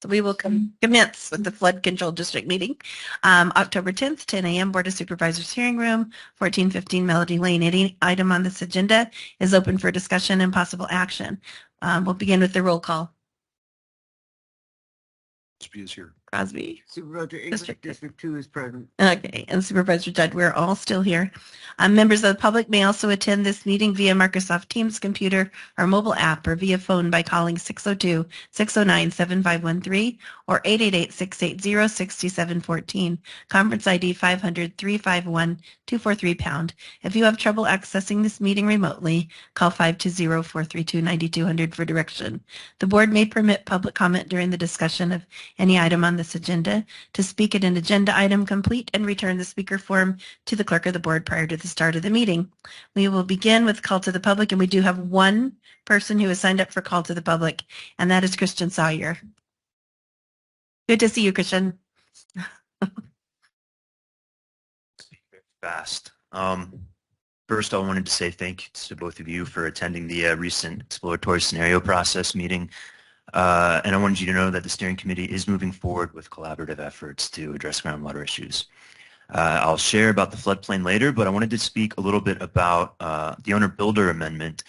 So we will commence with the Flood Control District meeting. October 10th, 10 a.m. Board of Supervisors Hearing Room, 1415 Melody Lane. Any item on this agenda is open for discussion and possible action. We'll begin with the roll call. Crosby is here. Crosby. Supervisor English, District 2 is present. Okay, and Supervisor Judd, we're all still here. Members of the public may also attend this meeting via Microsoft Teams computer or mobile app or via phone by calling 602-609-7513 or 888-680-6714, conference ID 500-351-243#. If you have trouble accessing this meeting remotely, call 520-432-9200 for direction. The board may permit public comment during the discussion of any item on this agenda. To speak at an agenda item, complete and return the speaker form to the clerk of the board prior to the start of the meeting. We will begin with call to the public, and we do have one person who has signed up for call to the public, and that is Christian Sawyer. Good to see you, Christian. Fast. First, I wanted to say thank you to both of you for attending the recent exploratory scenario process meeting. And I wanted you to know that the steering committee is moving forward with collaborative efforts to address groundwater issues. I'll share about the floodplain later, but I wanted to speak a little bit about the owner-builder amendment.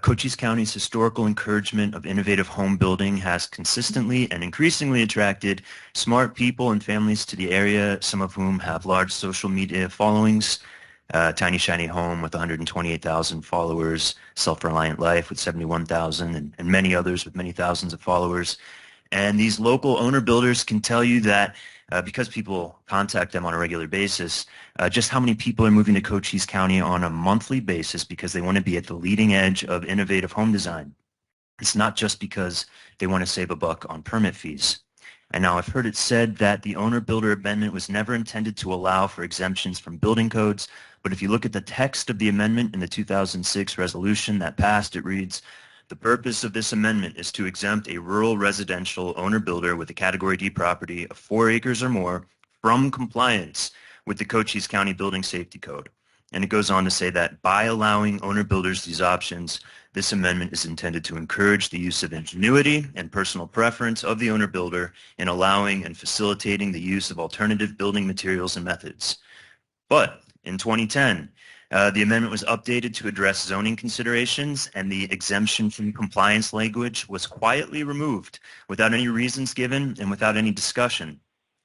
Cochise County's historical encouragement of innovative home building has consistently and increasingly attracted smart people and families to the area, some of whom have large social media followings. Tiny Shiny Home with 128,000 followers, Self-Reliant Life with 71,000, and many others with many thousands of followers. And these local owner builders can tell you that because people contact them on a regular basis, just how many people are moving to Cochise County on a monthly basis because they want to be at the leading edge of innovative home design. It's not just because they want to save a buck on permit fees. And now I've heard it said that the owner-builder amendment was never intended to allow for exemptions from building codes, but if you look at the text of the amendment in the 2006 resolution that passed, it reads, "The purpose of this amendment is to exempt a rural residential owner-builder with a Category D property of 4 acres or more from compliance with the Cochise County Building Safety Code." And it goes on to say that by allowing owner-builders these options, this amendment is intended to encourage the use of ingenuity and personal preference of the owner-builder in allowing and facilitating the use of alternative building materials and methods. But in 2010, the amendment was updated to address zoning considerations, and the exemption from compliance language was quietly removed without any reasons given and without any discussion.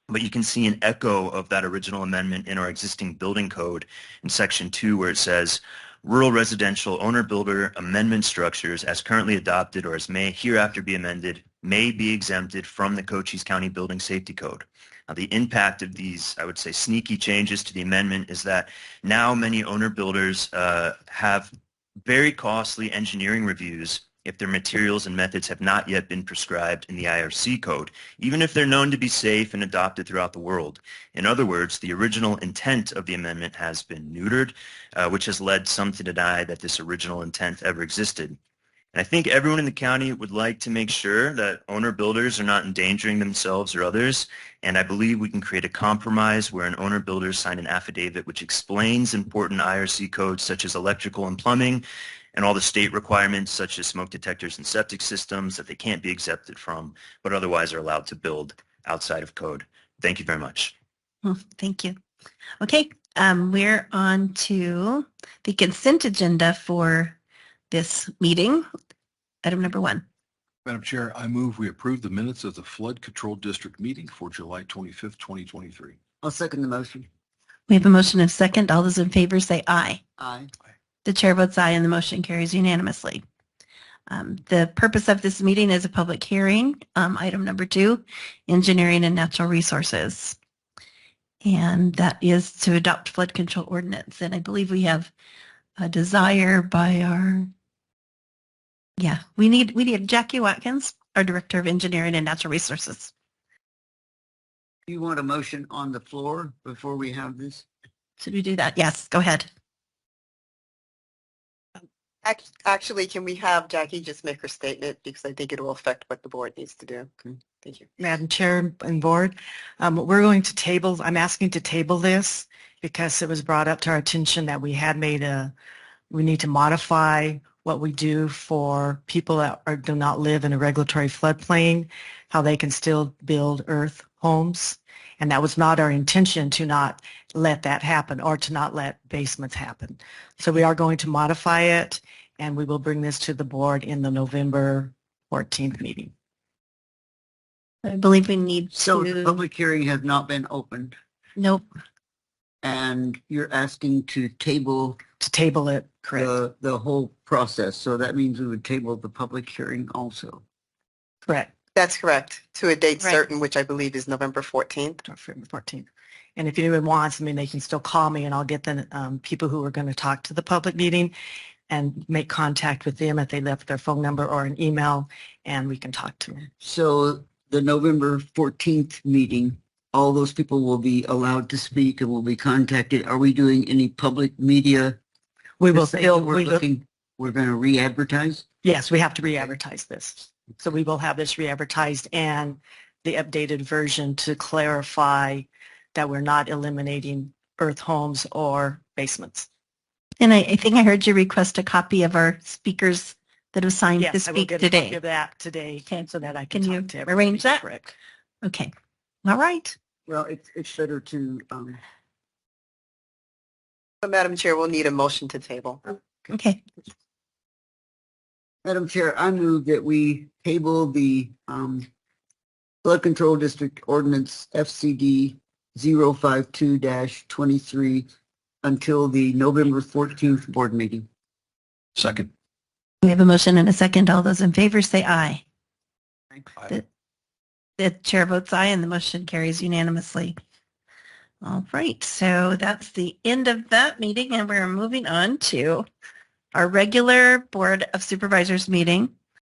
But you can see an echo of that original amendment in our existing building code in Section 2, where it says, "Rural residential owner-builder amendment structures as currently adopted or as may hereafter be amended may be exempted from the Cochise County Building Safety Code." Now, the impact of these, I would say, sneaky changes to the amendment is that now many owner-builders have very costly engineering reviews if their materials and methods have not yet been prescribed in the IRC code, even if they're known to be safe and adopted throughout the world. In other words, the original intent of the amendment has been neutered, which has led some to deny that this original intent ever existed. And I think everyone in the county would like to make sure that owner builders are not endangering themselves or others, and I believe we can create a compromise where an owner builder sign an affidavit which explains important IRC codes such as electrical and plumbing, and all the state requirements such as smoke detectors and septic systems that they can't be exempted from, but otherwise are allowed to build outside of code. Thank you very much. Thank you. Okay, we're on to the consent agenda for this meeting. Item number 1. Madam Chair, I move we approve the minutes of the Flood Control District meeting for July 25th, 2023. I'll second the motion. We have a motion and second. All those in favor say aye. Aye. The chair votes aye and the motion carries unanimously. The purpose of this meeting is a public hearing. Item number 2, engineering and natural resources. And that is to adopt flood control ordinance. And I believe we have a desire by our, we need Jackie Watkins, our Director of Engineering and Natural Resources. You want a motion on the floor before we have this? Should we do that? Yes, go ahead. Actually, can we have Jackie just make her statement, because I think it will affect what the board needs to do. Okay. Thank you. Madam Chair and Board, we're going to table, I'm asking to table this because it was brought up to our attention that we need to modify what we do for people that do not live in a regulatory floodplain, how they can still build earth homes. And that was not our intention to not let that happen or to not let basements happen. So we are going to modify it, and we will bring this to the board in the November 14th meeting. I believe we need So the to, public hearing has not been opened nope, and you're asking to table To table it, correct? the whole process. So that means we would table the public hearing also. Correct. That's correct. To a date Right. certain, which I believe is November 14th. November 14th. And if anyone wants, I mean, they can still call me and I'll get the people who are going to talk to the public meeting and make contact with them if they left their phone number or an email, and we can talk to them. So the November 14th meeting, all those people will be allowed to speak and will be contacted. Are we doing any public media? We will Just say still, we're going to re-advertise? yes, we have to re-advertise this. So we will have this re-advertised and the updated version to clarify that we're not eliminating earth homes or basements. and I think I heard you request a copy of our speakers that have signed to Yes, I will speak get a copy today. of that today Okay. so that I can Can you talk to everybody. arrange that? Correct. Okay, all right. Well, it's better to, So Madam Chair, we'll need a motion to table. Okay, Madam Chair, I move that we table the Flood Control District Ordinance FCD 052-23 until the November 14th board meeting. Second. we have a motion and a second. All those in favor say aye. Aye. The chair votes aye and the motion carries unanimously. All right, so that's the end of that meeting and we're moving on to our regular Board of Supervisors meeting.